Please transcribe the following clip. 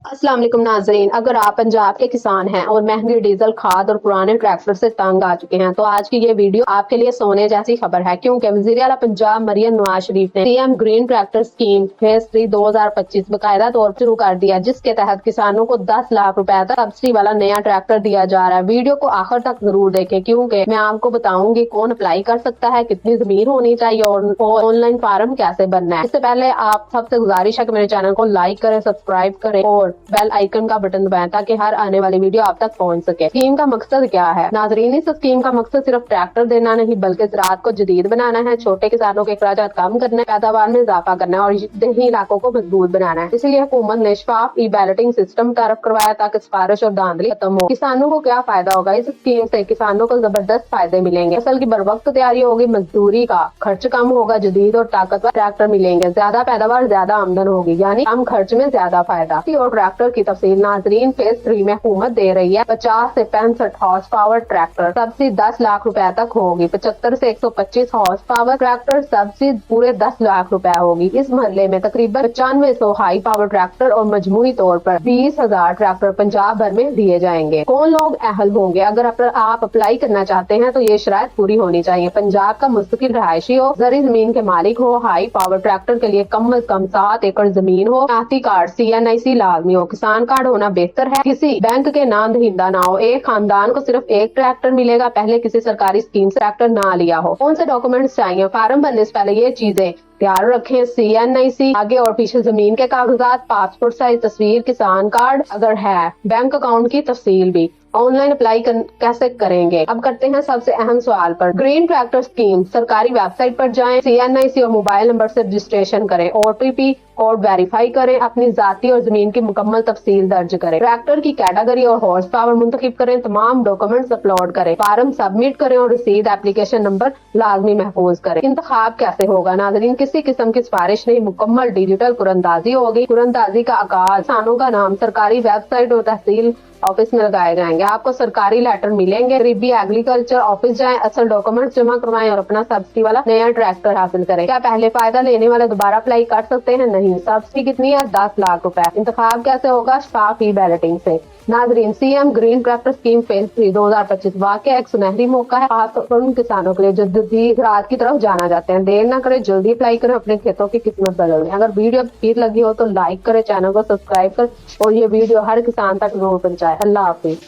अस्सलाम वालेकुम नाजरीन, अगर आप पंजाब के किसान हैं और महंगी डीजल खाद और पुराने ट्रैक्टर से तंग आ चुके हैं तो आज की ये वीडियो आपके लिए सोने जैसी खबर है, क्योंकि वज़ीर आला पंजाब मरियम नवाज शरीफ ने CM green tractor scheme phase 3 2025 बकायदा तौर पर शुरू कर दिया, जिसके तहत किसानों को 10 लाख रुपए तक सब्सिडी वाला नया ट्रैक्टर दिया जा रहा है। वीडियो को आखिर तक जरूर देखें, क्योंकि मैं आपको बताऊंगी कौन अप्लाई कर सकता है, कितनी जमीन होनी चाहिए और ऑनलाइन फार्म कैसे भरना है। इससे पहले आप सबसे गुजारिश है कि मेरे चैनल को लाइक करें, सब्सक्राइब करें और बेल आइकन का बटन दबाएं ताकि हर आने वाली वीडियो आप तक पहुंच सके। स्कीम का मकसद क्या है नाजरीन? इस स्कीम का मकसद सिर्फ ट्रैक्टर देना नहीं बल्कि ज़राअत को जदीद बनाना है, छोटे किसानों के अखराजात कम करना है, पैदावार में इजाफा करना है और देही इलाकों को मजबूत बनाना है। इसलिए हुकूमत ने शफाफ ई बैलेटिंग सिस्टम तारफ करवाया ताकि सिफारिश और धांधली खत्म हो। किसानों को क्या फायदा होगा? इस स्कीम से किसानों को जबरदस्त फायदे मिलेंगे। फसल की बर वक्त तैयारी होगी, मजदूरी का खर्च कम होगा, जदीद और ताकतवर ट्रैक्टर मिलेंगे, ज्यादा पैदावार ज्यादा आमदन होगी, यानी कम खर्च में ज्यादा फायदा। और ट्रैक्टर की तफसील नाजरीन, फेज 3 में हुकूमत दे रही है 50 से 65 horse power tractor subsidy 10 lakh रुपए तक होगी, 75 से 125 हॉर्स पावर ट्रैक्टर सब्सिडी पूरे 10 लाख रुपए होगी। इस मरहले में तकरीबन 9500 हाई पावर ट्रैक्टर और मजमूई तौर पर 20,000 ट्रैक्टर पंजाब भर में दिए जाएंगे। कौन लोग अहल होंगे? अगर आप अप्लाई करना चाहते हैं तो ये शराइत पूरी होनी चाहिए। पंजाब का मुस्तकिल रहायशी हो, जरी जमीन के मालिक हो, हाई पावर ट्रैक्टर के लिए कम अज कम 7 एकड़ जमीन हो, शनाख्ती कार्ड CNIC लाजमी हो, किसान कार्ड होना बेहतर है, किसी बैंक के नाम दहिंदा ना हो, एक खानदान को सिर्फ एक ट्रैक्टर मिलेगा, पहले किसी सरकारी स्कीम से ट्रैक्टर ना लिया हो। कौन से डॉक्यूमेंट्स चाहिए? फार्म भरने से पहले ये चीजें तैयार रखें: CNIC आगे और पीछे जमीन के कागजात, पासपोर्ट साइज तस्वीर, किसान कार्ड अगर है, बैंक अकाउंट की तफसील भी। ऑनलाइन अप्लाई कैसे करेंगे? अब करते हैं सबसे अहम सवाल पर। ग्रीन ट्रैक्टर स्कीम सरकारी वेबसाइट पर जाएं, CNIC और मोबाइल नंबर से रजिस्ट्रेशन करें, OTP कोड वेरीफाई करें, अपनी जाती और जमीन की मुकम्मल तफसील दर्ज करें, ट्रैक्टर की कैटेगरी और हॉर्स पावर मुंतखब करें, तमाम डॉक्यूमेंट्स अपलोड करें, फार्म सबमिट करें और रसीद एप्लीकेशन नंबर लाजमी महफूज करें। इंतखाब कैसे होगा नाजरीन? किसी किस्म की सिफारिश नहीं, मुकम्मल डिजिटल कुरंदाजी होगी। कुरंदाजी का आगाज किसानों का नाम सरकारी वेबसाइट और तहसील ऑफिस में लगाए जाएंगे। आपको सरकारी लेटर मिलेंगे। करीबी एग्रीकल्चर ऑफिस जाएं, असल डॉक्यूमेंट्स जमा करवाएं और अपना सब्सिडी वाला नया ट्रैक्टर हासिल करें। क्या पहले फायदा लेने वाले दोबारा अप्लाई कर सकते हैं? नहीं। सब्सिडी कितनी है? 10 लाख रुपए। इंतखाब कैसे होगा? शफाफ ई बैलेटिंग से। नाजरीन, CM green tractor scheme phase 3 2025 वाकई एक सुनहरी मौका है, खासतौर पर उन किसानों के लिए जो जदीद ज़राअत की तरफ जाना चाहते हैं। देर न करें, जल्दी अप्लाई करें, अपने खेतों की किस्मत बदल दें। अगर वीडियो ठीक लगी हो तो लाइक करें, चैनल को सब्सक्राइब करें और ये वीडियो हर किसान तक जरूर पहुंचाए। अल्लाह हाफिज।